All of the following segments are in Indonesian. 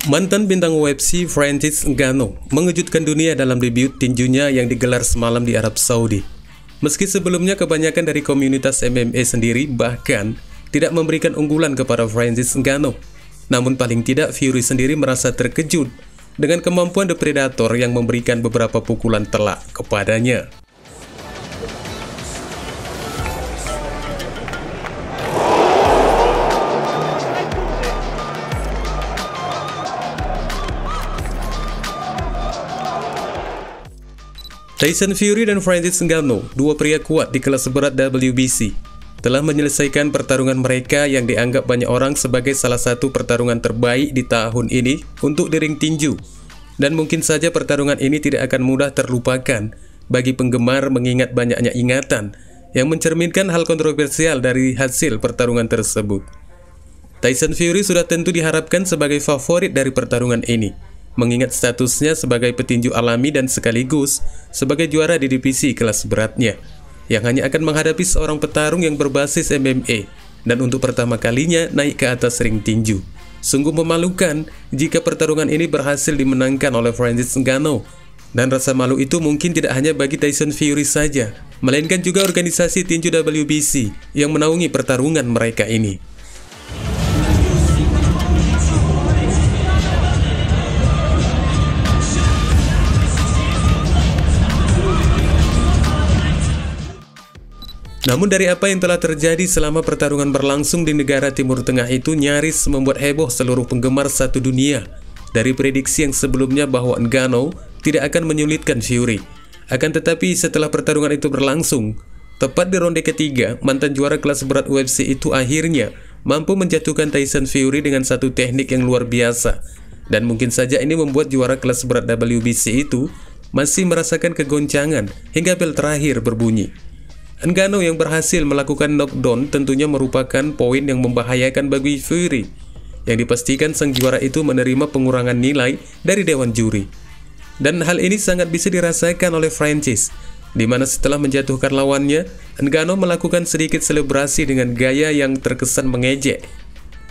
Mantan bintang UFC Francis Ngannou mengejutkan dunia dalam debut tinjunya yang digelar semalam di Arab Saudi. Meski sebelumnya kebanyakan dari komunitas MMA sendiri bahkan tidak memberikan unggulan kepada Francis Ngannou, namun paling tidak Fury sendiri merasa terkejut dengan kemampuan The Predator yang memberikan beberapa pukulan telak kepadanya. Tyson Fury dan Francis Ngannou, dua pria kuat di kelas berat WBC, telah menyelesaikan pertarungan mereka yang dianggap banyak orang sebagai salah satu pertarungan terbaik di tahun ini untuk di ring tinju. Dan mungkin saja pertarungan ini tidak akan mudah terlupakan bagi penggemar mengingat banyaknya ingatan yang mencerminkan hal kontroversial dari hasil pertarungan tersebut. Tyson Fury sudah tentu diharapkan sebagai favorit dari pertarungan ini, mengingat statusnya sebagai petinju alami dan sekaligus sebagai juara di divisi kelas beratnya, yang hanya akan menghadapi seorang petarung yang berbasis MMA dan untuk pertama kalinya naik ke atas ring tinju. Sungguh memalukan jika pertarungan ini berhasil dimenangkan oleh Francis Ngannou, dan rasa malu itu mungkin tidak hanya bagi Tyson Fury saja, melainkan juga organisasi tinju WBC yang menaungi pertarungan mereka ini. Namun dari apa yang telah terjadi selama pertarungan berlangsung di negara Timur Tengah itu nyaris membuat heboh seluruh penggemar satu dunia. Dari prediksi yang sebelumnya bahwa Ngannou tidak akan menyulitkan Fury. Akan tetapi setelah pertarungan itu berlangsung, tepat di ronde ketiga, mantan juara kelas berat UFC itu akhirnya mampu menjatuhkan Tyson Fury dengan satu teknik yang luar biasa. Dan mungkin saja ini membuat juara kelas berat WBC itu masih merasakan kegoncangan hingga bel terakhir berbunyi. Ngannou yang berhasil melakukan knockdown tentunya merupakan poin yang membahayakan bagi Fury, yang dipastikan sang juara itu menerima pengurangan nilai dari dewan juri. Dan hal ini sangat bisa dirasakan oleh Francis, di mana setelah menjatuhkan lawannya, Ngannou melakukan sedikit selebrasi dengan gaya yang terkesan mengejek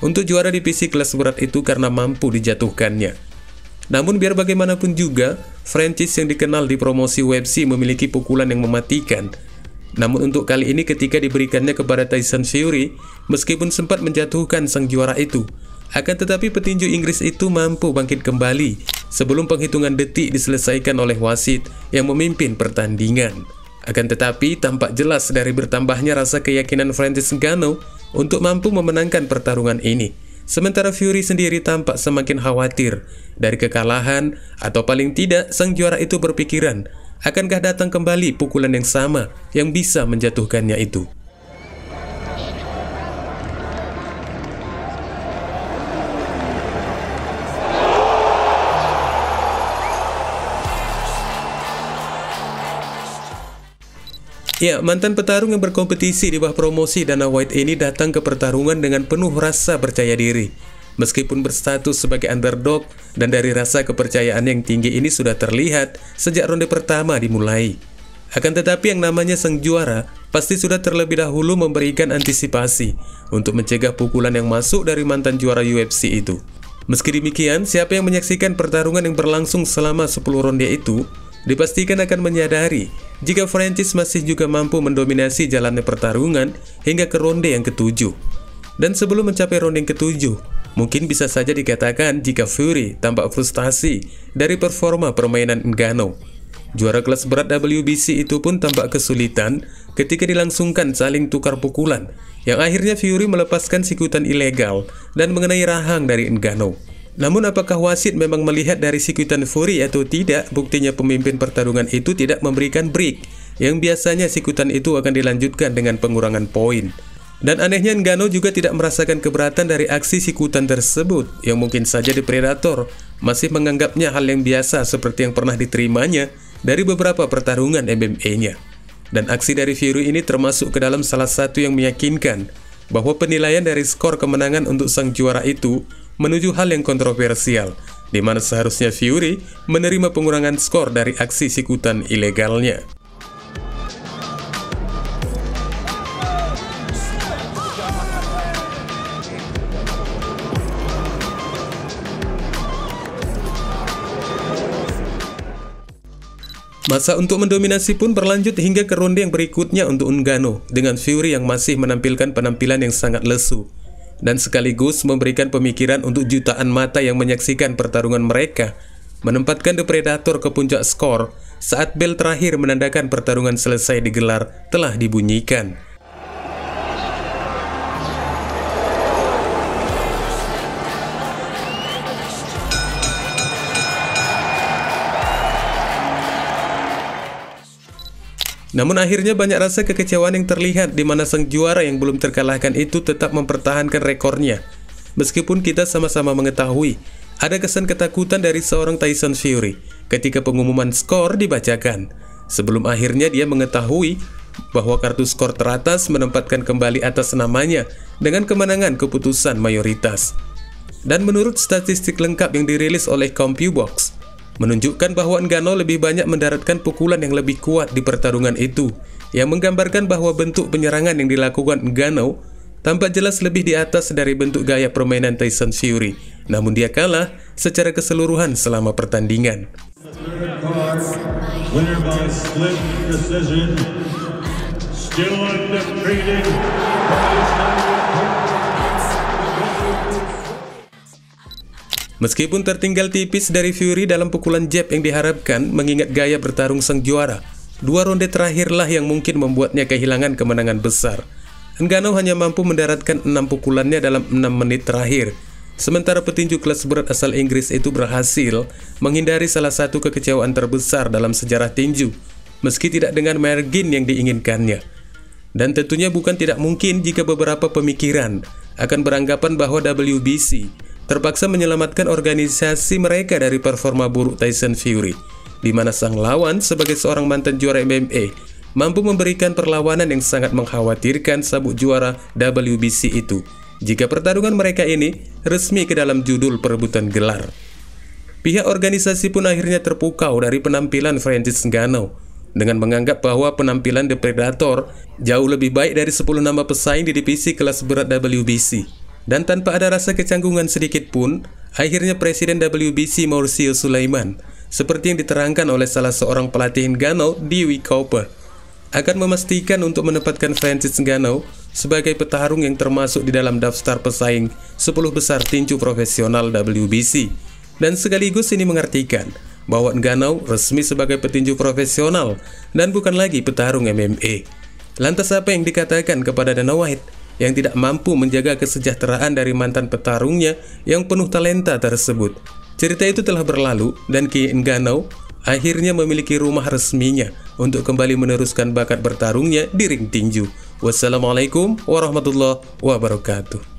untuk juara divisi kelas berat itu karena mampu dijatuhkannya. Namun biar bagaimanapun juga, Francis yang dikenal di promosi UFC memiliki pukulan yang mematikan. Namun untuk kali ini ketika diberikannya kepada Tyson Fury, meskipun sempat menjatuhkan sang juara itu, akan tetapi petinju Inggris itu mampu bangkit kembali sebelum penghitungan detik diselesaikan oleh wasit yang memimpin pertandingan. Akan tetapi tampak jelas dari bertambahnya rasa keyakinan Francis Ngannou untuk mampu memenangkan pertarungan ini. Sementara Fury sendiri tampak semakin khawatir dari kekalahan, atau paling tidak sang juara itu berpikiran, akankah datang kembali pukulan yang sama yang bisa menjatuhkannya itu? Ya, mantan petarung yang berkompetisi di bawah promosi Dana White ini datang ke pertarungan dengan penuh rasa percaya diri. Meskipun berstatus sebagai underdog, dan dari rasa kepercayaan yang tinggi ini sudah terlihat sejak ronde pertama dimulai. Akan tetapi yang namanya sang juara pasti sudah terlebih dahulu memberikan antisipasi untuk mencegah pukulan yang masuk dari mantan juara UFC itu. Meski demikian, siapa yang menyaksikan pertarungan yang berlangsung selama 10 ronde itu dipastikan akan menyadari jika Francis masih juga mampu mendominasi jalannya pertarungan hingga ke ronde yang ke-7. Dan sebelum mencapai ronde yang ke-7, mungkin bisa saja dikatakan jika Fury tampak frustasi dari performa permainan Ngannou. Juara kelas berat WBC itu pun tampak kesulitan ketika dilangsungkan saling tukar pukulan, yang akhirnya Fury melepaskan sikutan ilegal dan mengenai rahang dari Ngannou. Namun apakah wasit memang melihat dari sikutan Fury atau tidak? Buktinya pemimpin pertarungan itu tidak memberikan break, yang biasanya sikutan itu akan dilanjutkan dengan pengurangan poin. Dan anehnya Ngannou juga tidak merasakan keberatan dari aksi sikutan tersebut, yang mungkin saja The Predator masih menganggapnya hal yang biasa seperti yang pernah diterimanya dari beberapa pertarungan MMA-nya. Dan aksi dari Fury ini termasuk ke dalam salah satu yang meyakinkan bahwa penilaian dari skor kemenangan untuk sang juara itu menuju hal yang kontroversial, di mana seharusnya Fury menerima pengurangan skor dari aksi sikutan ilegalnya. Masa untuk mendominasi pun berlanjut hingga ke ronde yang berikutnya untuk Ngannou, dengan Fury yang masih menampilkan penampilan yang sangat lesu dan sekaligus memberikan pemikiran untuk jutaan mata yang menyaksikan pertarungan mereka, menempatkan The Predator ke puncak skor saat bel terakhir menandakan pertarungan selesai digelar telah dibunyikan. Namun akhirnya banyak rasa kekecewaan yang terlihat di mana sang juara yang belum terkalahkan itu tetap mempertahankan rekornya. Meskipun kita sama-sama mengetahui ada kesan ketakutan dari seorang Tyson Fury ketika pengumuman skor dibacakan, sebelum akhirnya dia mengetahui bahwa kartu skor teratas menempatkan kembali atas namanya dengan kemenangan keputusan mayoritas. Dan menurut statistik lengkap yang dirilis oleh CompuBox, menunjukkan bahwa Ngannou lebih banyak mendaratkan pukulan yang lebih kuat di pertarungan itu, yang menggambarkan bahwa bentuk penyerangan yang dilakukan Ngannou tampak jelas lebih di atas dari bentuk gaya permainan Tyson Fury. Namun dia kalah secara keseluruhan selama pertandingan. Meskipun tertinggal tipis dari Fury dalam pukulan jab yang diharapkan, mengingat gaya bertarung sang juara, 2 ronde terakhirlah yang mungkin membuatnya kehilangan kemenangan besar. Ngannou hanya mampu mendaratkan 6 pukulannya dalam 6 menit terakhir, sementara petinju kelas berat asal Inggris itu berhasil menghindari salah satu kekecewaan terbesar dalam sejarah tinju, meski tidak dengan margin yang diinginkannya. Dan tentunya bukan tidak mungkin jika beberapa pemikiran akan beranggapan bahwa WBC terpaksa menyelamatkan organisasi mereka dari performa buruk Tyson Fury, di mana sang lawan sebagai seorang mantan juara MMA mampu memberikan perlawanan yang sangat mengkhawatirkan sabuk juara WBC itu jika pertarungan mereka ini resmi ke dalam judul perebutan gelar. Pihak organisasi pun akhirnya terpukau dari penampilan Francis Ngannou dengan menganggap bahwa penampilan The Predator jauh lebih baik dari 10 nama pesaing di divisi kelas berat WBC. Dan tanpa ada rasa kecanggungan sedikit pun, akhirnya Presiden WBC Mauricio Sulaiman, seperti yang diterangkan oleh salah seorang pelatih Ngannou, Dewey Cooper, akan memastikan untuk menempatkan Francis Ngannou sebagai petarung yang termasuk di dalam daftar pesaing 10 besar tinju profesional WBC. Dan sekaligus ini mengartikan bahwa Ngannou resmi sebagai petinju profesional dan bukan lagi petarung MMA. Lantas apa yang dikatakan kepada Dana White yang tidak mampu menjaga kesejahteraan dari mantan petarungnya yang penuh talenta tersebut? Cerita itu telah berlalu dan kini Ngannou akhirnya memiliki rumah resminya untuk kembali meneruskan bakat bertarungnya di ring tinju. Wassalamualaikum warahmatullahi wabarakatuh.